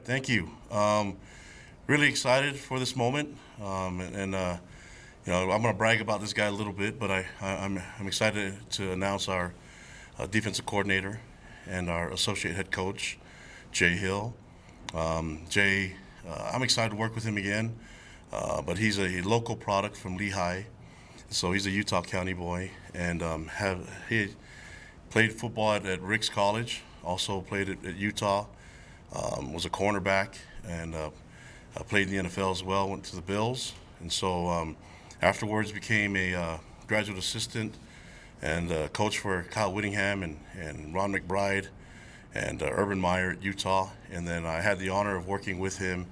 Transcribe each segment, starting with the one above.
Thank you. Really excited for this moment, I'm going to brag about this guy a little bit, but I'm excited to announce our defensive coordinator and our associate head coach, Jay Hill. Jay, I'm excited to work with him again, but he's a local product from Lehigh, so he's a Utah County boy, and he played football at Ricks College, also played at Utah. Was a cornerback and played in the NFL as well. Went to the Bills, and so afterwards became a graduate assistant and coach for Kyle Whittingham and Ron McBride and Urban Meyer at Utah. And then I had the honor of working with him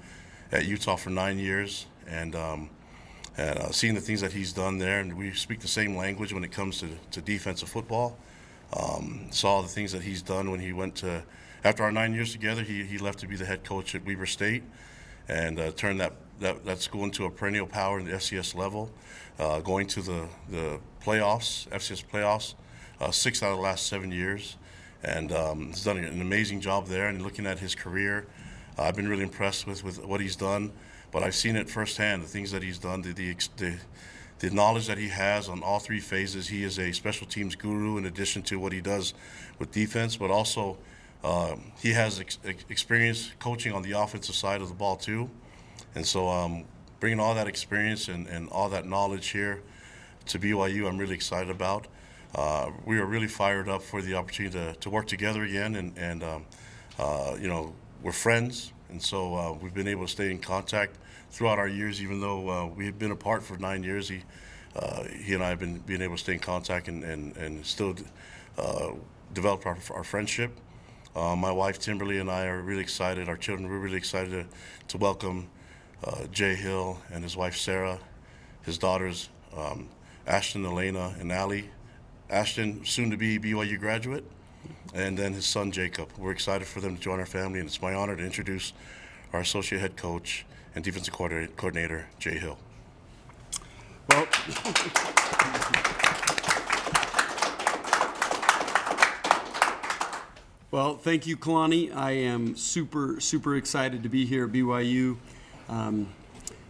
at Utah for 9 years and seeing the things that he's done there. And we speak the same language when it comes to defensive football. Saw the things that he's done when he went to. After our 9 years together, he left to be the head coach at Weber State and turned that school into a perennial power in the FCS level, going to the playoffs, FCS playoffs, 6 out of the last 7 years. And he's done an amazing job there. And looking at his career, I've been really impressed with what he's done. But I've seen it firsthand, the things that he's done, the knowledge that he has on all three phases. He is a special teams guru in addition to what he does with defense, but also he has experience coaching on the offensive side of the ball too. And so bringing all that experience and all that knowledge here to BYU, I'm really excited about. We are really fired up for the opportunity to work together again. And we're friends. And so we've been able to stay in contact throughout our years, even though we've been apart for 9 years. He and I have been able to stay in contact and still develop our friendship. My wife, Timberly, and I are really excited. Our children, we're really excited to welcome Jay Hill and his wife, Sarah, his daughters, Ashton, Elena, and Allie. Ashton, soon to be BYU graduate, and then his son, Jacob. We're excited for them to join our family, and it's my honor to introduce our associate head coach and defensive coordinator, Jay Hill. Well, well, thank you, Kalani. I am super excited to be here at BYU.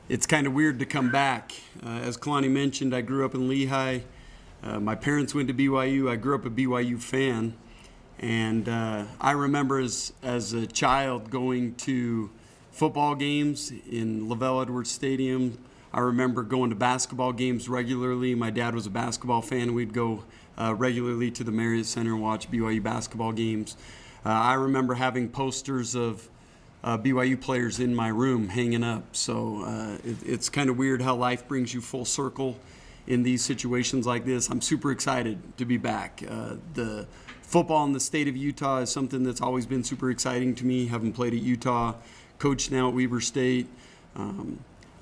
It's kind of weird to come back. As Kalani mentioned, I grew up in Lehigh. My parents went to BYU. I grew up a BYU fan. And I remember as a child going to football games in Lavelle Edwards Stadium. I remember going to basketball games regularly. My dad was a basketball fan. We'd go regularly to the Marriott Center and watch BYU basketball games. I remember having posters of BYU players in my room hanging up. So it's kind of weird how life brings you full circle in these situations like this. I'm super excited to be back. The football in the state of Utah is something that's always been super exciting to me, having played at Utah, coached now at Weber State.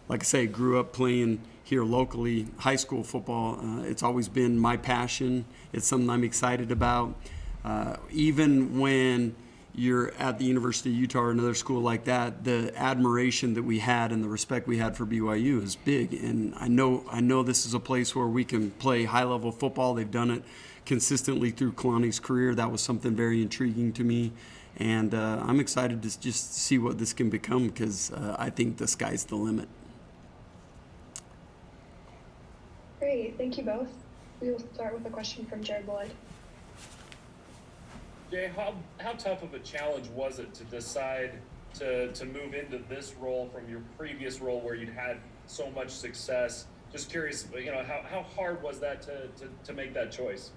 Like I say, grew up playing here locally, high school football. It's always been my passion. It's something I'm excited about. Even when you're at the University of Utah or another school like that, the admiration that we had and the respect we had for BYU is big. And I know this is a place where we can play high-level football. They've done it consistently through Kalani's career. That was something very intriguing to me. And I'm excited to just see what this can become because I think the sky's the limit. Great, thank you both. We will start with a question from Jared Lloyd. Jay, how tough of a challenge was it to decide to move into this role from your previous role where you'd had so much success? Just curious, how hard was that to make that choice?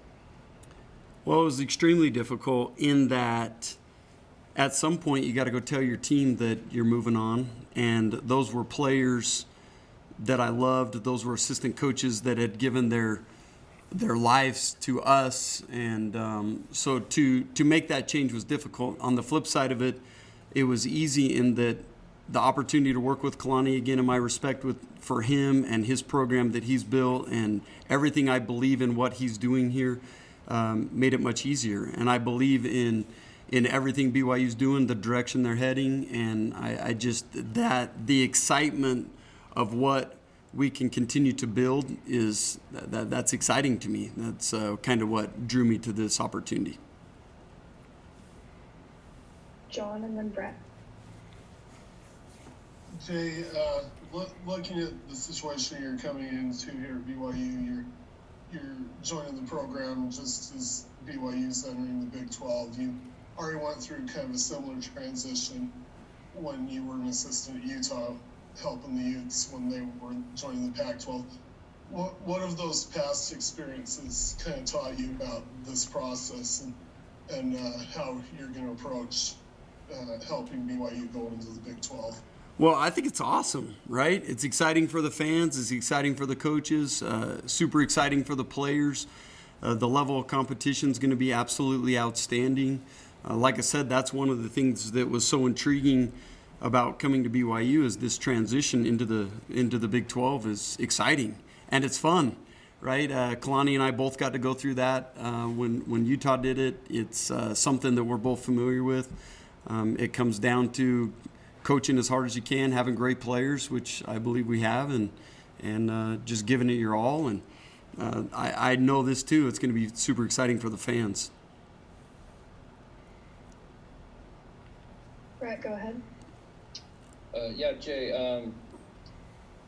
Well, it was extremely difficult in that at some point you got to go tell your team that you're moving on, and those were players that I loved. Those were assistant coaches that had given their lives to us, and so to make that change was difficult. On the flip side of it, it was easy in that the opportunity to work with Kalani, again, in my respect for him and his program that he's built and everything I believe in what he's doing here, made it much easier. And I believe in everything BYU's doing, the direction they're heading, and I just the excitement of what we can continue to build is that's exciting to me. That's kind of what drew me to this opportunity. John and then Brett. Jay, looking at the situation you're coming into here at BYU, you're joining the program just as BYU's entering the Big 12. You already went through kind of a similar transition when you were an assistant at Utah, helping the Utes when they were joining the Pac-12. What of those past experiences kind of taught you about this process and how you're going to approach helping BYU go into the Big 12? Well, I think it's awesome, right? It's exciting for the fans. It's exciting for the coaches. Super exciting for the players. The level of competition is going to be absolutely outstanding. Like I said, that's one of the things that was so intriguing about coming to BYU is this transition into the Big 12 is exciting and it's fun, right? Kalani and I both got to go through that when Utah did it. It's something that we're both familiar with. It comes down to coaching as hard as you can, having great players, which I believe we have, and just giving it your all. And I know this too. It's going to be super exciting for the fans. Brett, go ahead. Yeah, Jay,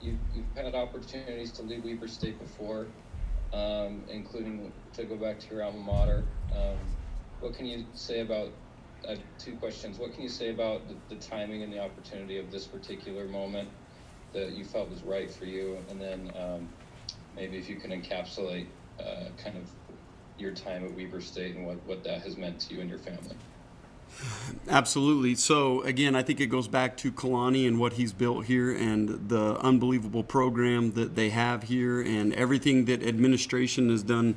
you've had opportunities to leave Weber State before, including to go back to your alma mater. What can you say about, I have two questions. What can you say about the timing and the opportunity of this particular moment that you felt was right for you? And then maybe if you can encapsulate kind of your time at Weber State and what that has meant to you and your family. Absolutely. So, again, I think it goes back to Kalani and what he's built here and the unbelievable program that they have here and everything that administration has done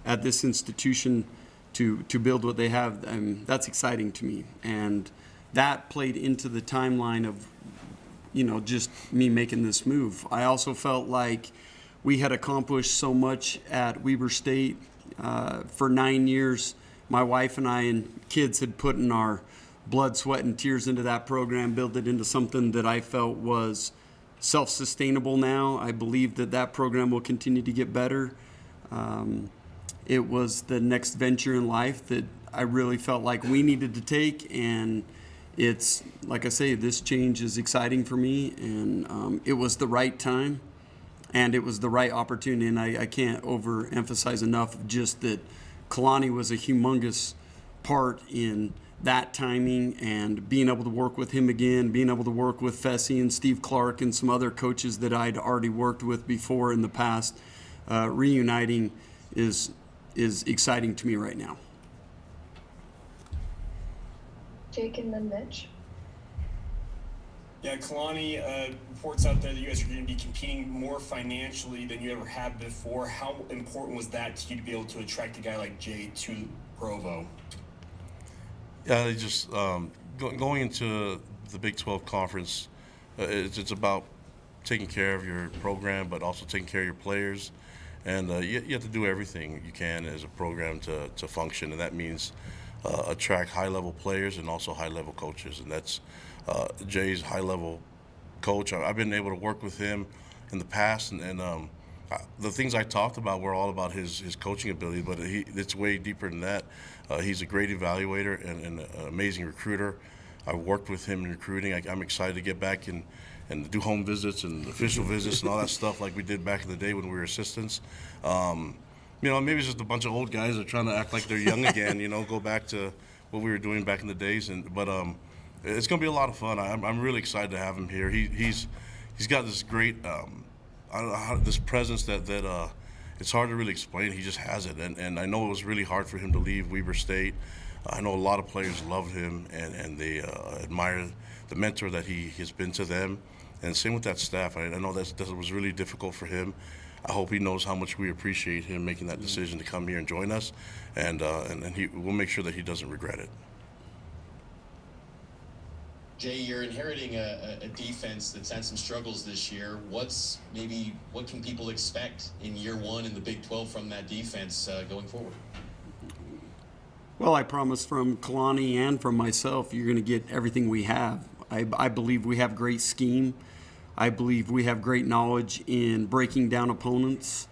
at this institution to build what they have. That's exciting to me. And that played into the timeline of, just me making this move. I also felt like we had accomplished so much at Weber State for 9 years. My wife and I and kids had put in our blood, sweat, and tears into that program, built it into something that I felt was self-sustainable now. I believe that program will continue to get better. It was the next venture in life that I really felt like we needed to take, and it's, like I say, this change is exciting for me, and it was the right time, and it was the right opportunity, and I can't overemphasize enough just that Kalani was a humongous part in that timing and being able to work with him again, being able to work with Fessy and Steve Clark and some other coaches that I'd already worked with before in the past. Reuniting is exciting to me right now. Jake and then Mitch. Yeah, Kalani, reports out there that you guys are going to be competing more financially than you ever have before. How important was that to you to be able to attract a guy like Jay to Provo? Yeah, just going into the Big 12 conference, it's about taking care of your program, but also taking care of your players. And you have to do everything you can as a program to function, and that means attract high-level players and also high-level coaches, and that's Jay's high-level coach. I've been able to work with him in the past, and the things I talked about were all about his coaching ability, but it's way deeper than that. He's a great evaluator and an amazing recruiter. I've worked with him in recruiting. I'm excited to get back and do home visits and official visits and all that stuff like we did back in the day when we were assistants. Maybe it's just a bunch of old guys that are trying to act like they're young again, go back to what we were doing back in the days. But it's going to be a lot of fun. I'm really excited to have him here. He's got this great, this presence that it's hard to really explain. He just has it. And I know it was really hard for him to leave Weber State. I know a lot of players loved him and they admire the mentor that he has been to them. And same with that staff. I know that was really difficult for him. I hope he knows how much we appreciate him making that decision to come here and join us, and we'll make sure that he doesn't regret it. Jay, you're inheriting a defense that's had some struggles this year. What can people expect in year one in the Big 12 from that defense going forward? Well, I promise from Kalani and from myself, you're going to get everything we have. I believe we have great scheme. I believe we have great knowledge in breaking down opponents.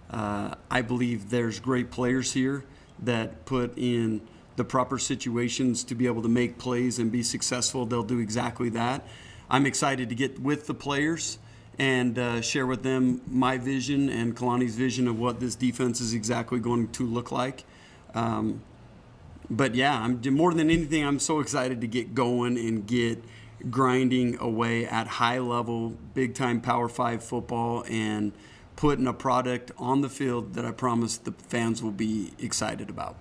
I believe there's great players here that put in the proper situations to be able to make plays and be successful. They'll do exactly that. I'm excited to get with the players and share with them my vision and Kalani's vision of what this defense is exactly going to look like. But yeah, more than anything, I'm so excited to get going and get grinding away at high level, big time Power 5 football and putting a product on the field that I promise the fans will be excited about.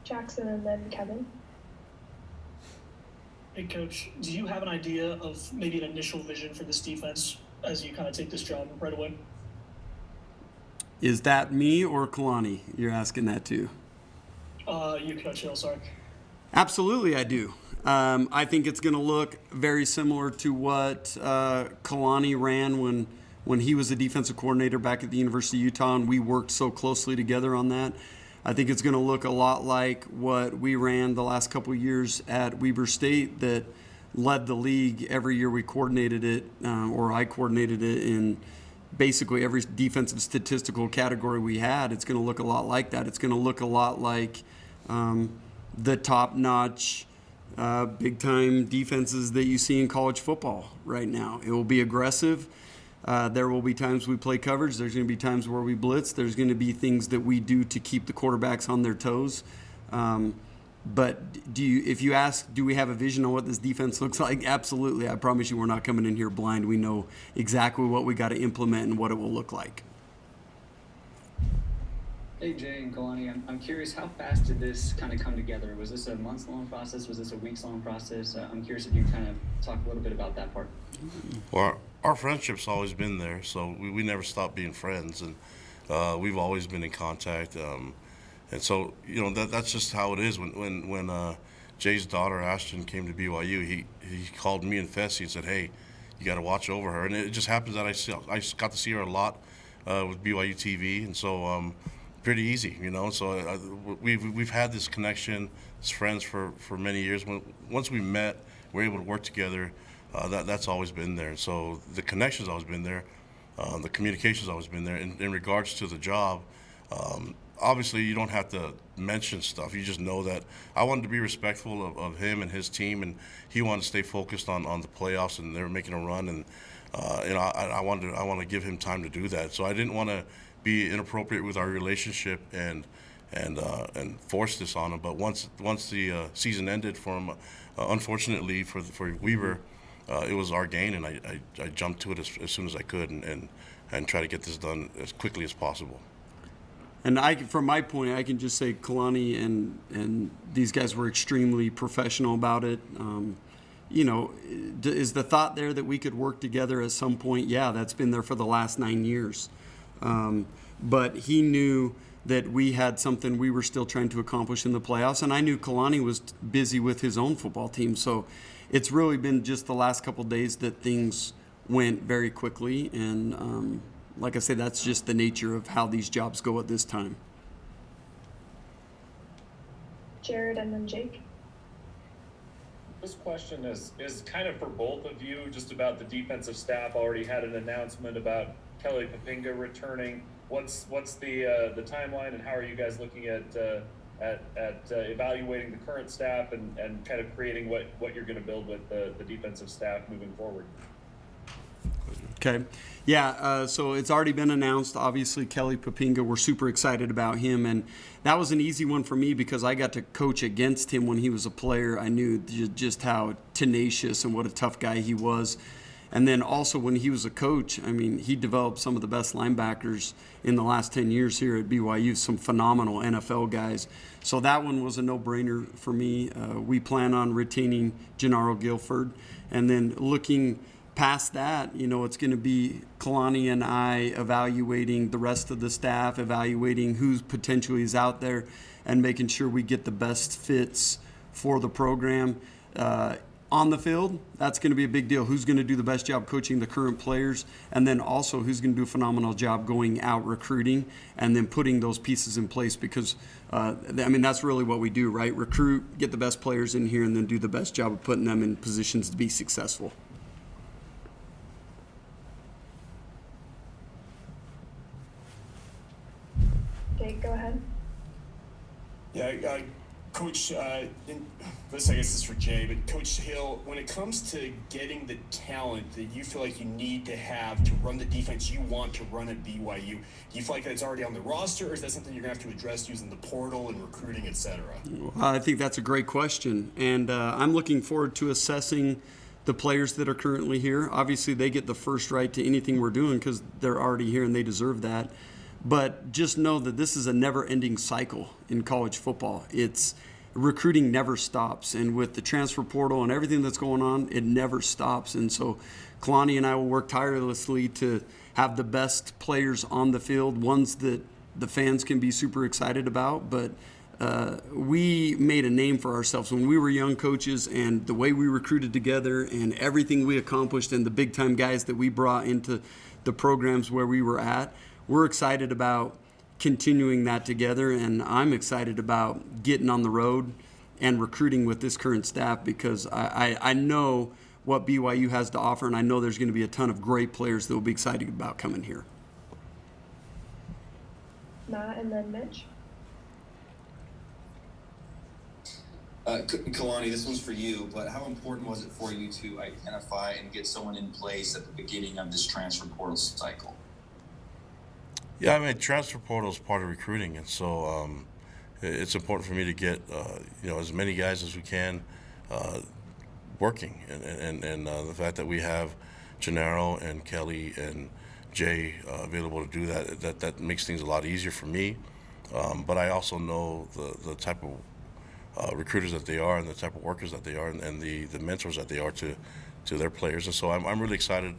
Jackson and then Kevin. Hey, Coach, do you have an idea of maybe an initial vision for this defense as you kind of take this job right away? Is that me or Kalani? You're asking that too. You, Coach Hill, sorry. Absolutely, I do. I think it's going to look very similar to what Kalani ran when he was a defensive coordinator back at the University of Utah, and we worked so closely together on that. I think it's going to look a lot like what we ran the last couple of years at Weber State that led the league every year we coordinated it, or I coordinated it in basically every defensive statistical category we had. It's going to look a lot like that. It's going to look a lot like the top-notch, big-time defenses that you see in college football right now. It will be aggressive. There will be times we play coverage. There's going to be times where we blitz. There's going to be things that we do to keep the quarterbacks on their toes. But if you ask, do we have a vision on what this defense looks like? Absolutely. I promise you we're not coming in here blind. We know exactly what we got to implement and what it will look like. Hey, Jay and Kalani, I'm curious, how fast did this kind of come together? Was this a months-long process? Was this a weeks-long process? I'm curious if you kind of talk a little bit about that part. Well, our friendship's always been there, so we never stopped being friends, and we've always been in contact. And so, that's just how it is. When Jay's daughter, Ashton, came to BYU, he called me and Fessy and said, hey, you got to watch over her. And it just happens that I got to see her a lot with BYU TV, and so pretty easy, So we've had this connection as friends for many years. Once we met, we're able to work together. That's always been there. So the connection's always been there. The communication's always been there. In regards to the job, obviously you don't have to mention stuff. You just know that I wanted to be respectful of him and his team, and he wanted to stay focused on the playoffs, and they were making a run, and I wanted to give him time to do that. So I didn't want to be inappropriate with our relationship and force this on him. But once the season ended for him, unfortunately for Weber, it was our gain, and I jumped to it as soon as I could and try to get this done as quickly as possible. And from my point, I can just say Kalani and these guys were extremely professional about it. Is the thought there that we could work together at some point? Yeah, that's been there for the last 9 years. But he knew that we had something we were still trying to accomplish in the playoffs, and I knew Kalani was busy with his own football team. So it's really been just the last couple of days that things went very quickly, and like I say, that's just the nature of how these jobs go at this time. Jared and then Jake. This question is kind of for both of you, just about the defensive staff. Already had an announcement about Kelly Papinga returning. What's the timeline, and how are you guys looking at evaluating the current staff and kind of creating what you're going to build with the defensive staff moving forward? Okay. Yeah, so it's already been announced. Obviously, Kelly Papinga, we're super excited about him. And that was an easy one for me because I got to coach against him when he was a player. I knew just how tenacious and what a tough guy he was. And then also when he was a coach, I mean, he developed some of the best linebackers in the last 10 years here at BYU, some phenomenal NFL guys. So that one was a no-brainer for me. We plan on retaining Gennaro Guilford. And then looking past that, it's going to be Kalani and I evaluating the rest of the staff, evaluating who potentially is out there, and making sure we get the best fits for the program. On the field, that's going to be a big deal. Who's going to do the best job coaching the current players, and then also who's going to do a phenomenal job going out recruiting and then putting those pieces in place because, that's really what we do, right? Recruit, get the best players in here, and then do the best job of putting them in positions to be successful. Jake, go ahead. Yeah, Coach, this I guess is for Jay, but Coach Hill, when it comes to getting the talent that you feel like you need to have to run the defense you want to run at BYU, do you feel like that's already on the roster, or is that something you're going to have to address using the portal and recruiting, et cetera? I think that's a great question, and I'm looking forward to assessing the players that are currently here. Obviously, they get the first right to anything we're doing because they're already here and they deserve that. But just know that this is a never-ending cycle in college football. Recruiting never stops, and with the transfer portal and everything that's going on, it never stops. And so Kalani and I will work tirelessly to have the best players on the field, ones that the fans can be super excited about. But we made a name for ourselves when we were young coaches, and the way we recruited together and everything we accomplished and the big-time guys that we brought into the programs where we were at. We're excited about continuing that together, and I'm excited about getting on the road and recruiting with this current staff because I know what BYU has to offer, and I know there's going to be a ton of great players that will be excited about coming here. Matt and then Mitch. Kalani, this one's for you, but how important was it for you to identify and get someone in place at the beginning of this transfer portal cycle? Yeah, I mean, transfer portal is part of recruiting, and so it's important for me to get as many guys as we can working, and the fact that we have Gennaro and Kelly and Jay available to do that makes things a lot easier for me. But I also know the type of recruiters that they are and the type of workers that they are and the mentors that they are to their players, and so I'm really excited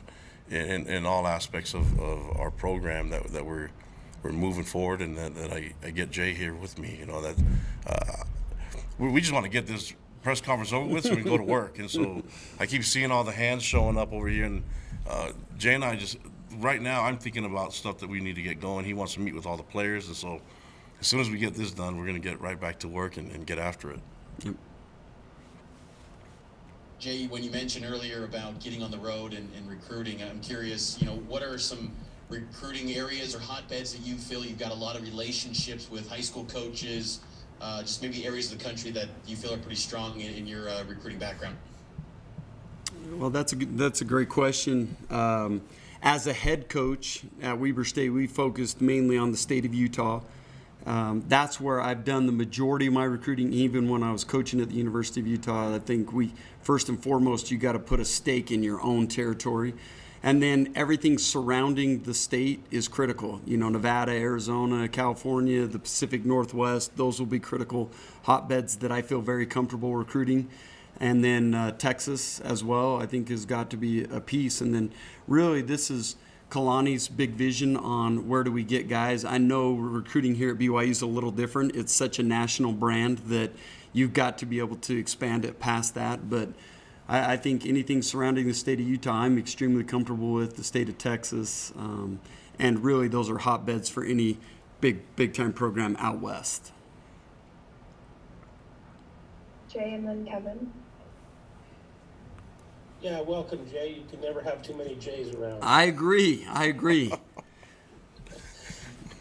in all aspects of our program that we're moving forward, and that I get Jay here with me. We just want to get this press conference over with so we can go to work. And so I keep seeing all the hands showing up over here, and Jay and I just right now I'm thinking about stuff that we need to get going. He wants to meet with all the players, and so as soon as we get this done, we're going to get right back to work and get after it. Yep. Jay, when you mentioned earlier about getting on the road and recruiting, I'm curious, what are some recruiting areas or hotbeds that you feel you've got a lot of relationships with high school coaches, just maybe areas of the country that you feel are pretty strong in your recruiting background? Well, that's a great question. As a head coach at Weber State, we focused mainly on the state of Utah. That's where I've done the majority of my recruiting, even when I was coaching at the University of Utah. I think first and foremost, you got to put a stake in your own territory. And then everything surrounding the state is critical. Nevada, Arizona, California, the Pacific Northwest, those will be critical hotbeds that I feel very comfortable recruiting. And then Texas as well, I think, has got to be a piece. And then really this is Kalani's big vision on where do we get guys. I know recruiting here at BYU is a little different. It's such a national brand that you've got to be able to expand it past that. But I think anything surrounding the state of Utah, I'm extremely comfortable with, the state of Texas. And really those are hotbeds for any big-time program out west. Jay and then Kevin. Yeah, welcome, Jay. You can never have too many Jays around. I agree.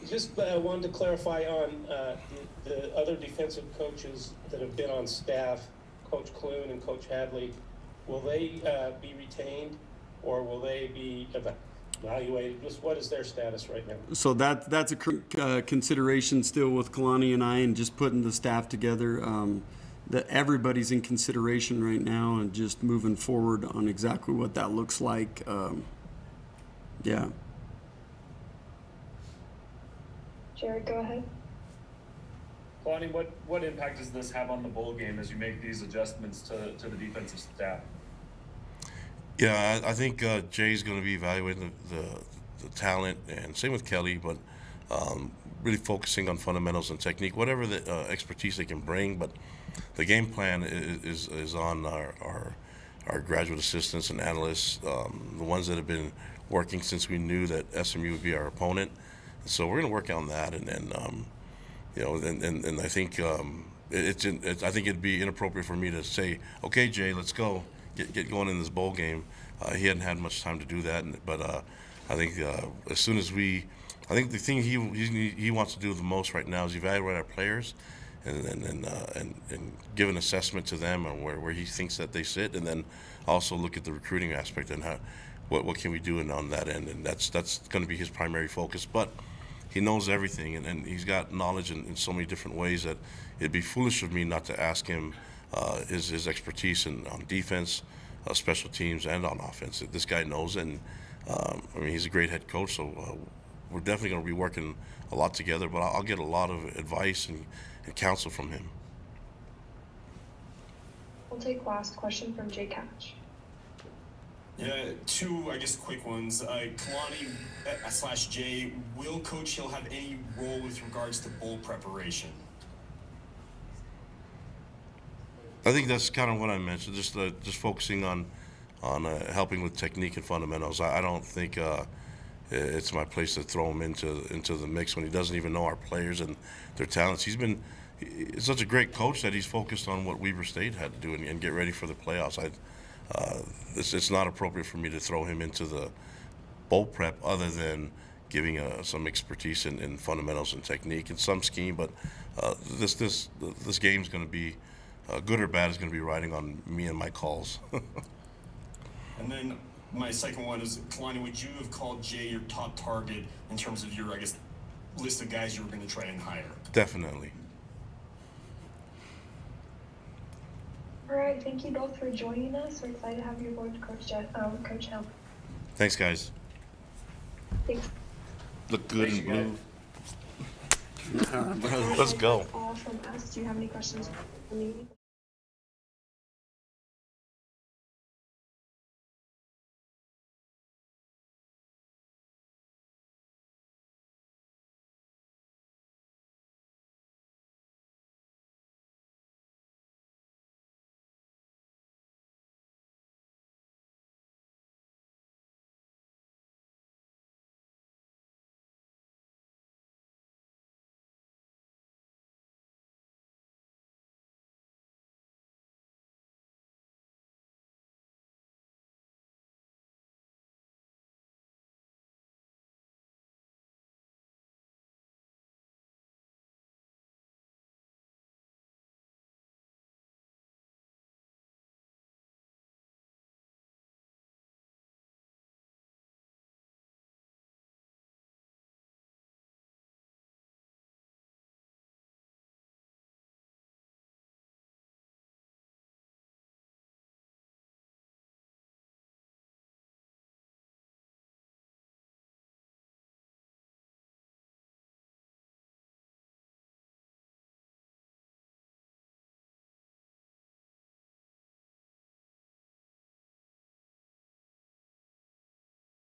Just wanted to clarify on the other defensive coaches that have been on staff, Coach Clune and Coach Hadley. Will they be retained, or will they be evaluated? Just what is their status right now? So that's a consideration still with Kalani and I, and just putting the staff together. That everybody's in consideration right now, and just moving forward on exactly what that looks like. Yeah. Jared, go ahead. Kalani, what impact does this have on the bowl game as you make these adjustments to the defensive staff? Yeah, I think Jay's going to be evaluating the talent, and same with Kelly, but really focusing on fundamentals and technique, whatever the expertise they can bring. But the game plan is on our graduate assistants and analysts, the ones that have been working since we knew that SMU would be our opponent. So we're going to work on that, and I think I think it'd be inappropriate for me to say, okay, Jay, let's go, get going in this bowl game. He hadn't had much time to do that, but I think as soon as I think the thing he wants to do the most right now is evaluate our players and give an assessment to them on where he thinks that they sit, and then also look at the recruiting aspect and what can we do on that end, and that's going to be his primary focus. But he knows everything, and he's got knowledge in so many different ways that it'd be foolish of me not to ask him his expertise on defense, special teams, and on offense. This guy knows, and I mean, he's a great head coach, so we're definitely going to be working a lot together, but I'll get a lot of advice and counsel from him. We'll take last question from Jay Couch. Yeah, two, I guess, quick ones. Kalani / Jay, will Coach Hill have any role with regards to bowl preparation? I think that's kind of what I mentioned, just focusing on helping with technique and fundamentals. I don't think it's my place to throw him into the mix when he doesn't even know our players and their talents. He's such a great coach that he's focused on what Weber State had to do and get ready for the playoffs. It's not appropriate for me to throw him into the bowl prep other than giving some expertise in fundamentals and technique and some scheme. But this game's going to be good or bad is going to be riding on me and my calls. And then my second one is, Kalani, would you have called Jay your top target in terms of your, I guess, list of guys you were going to try and hire? Definitely. All right, thank you both for joining us. We're excited to have you aboard, Coach Hill. Thanks, guys. Thanks. Look good in blue. Let's go. All from us. Do you have any questions for me?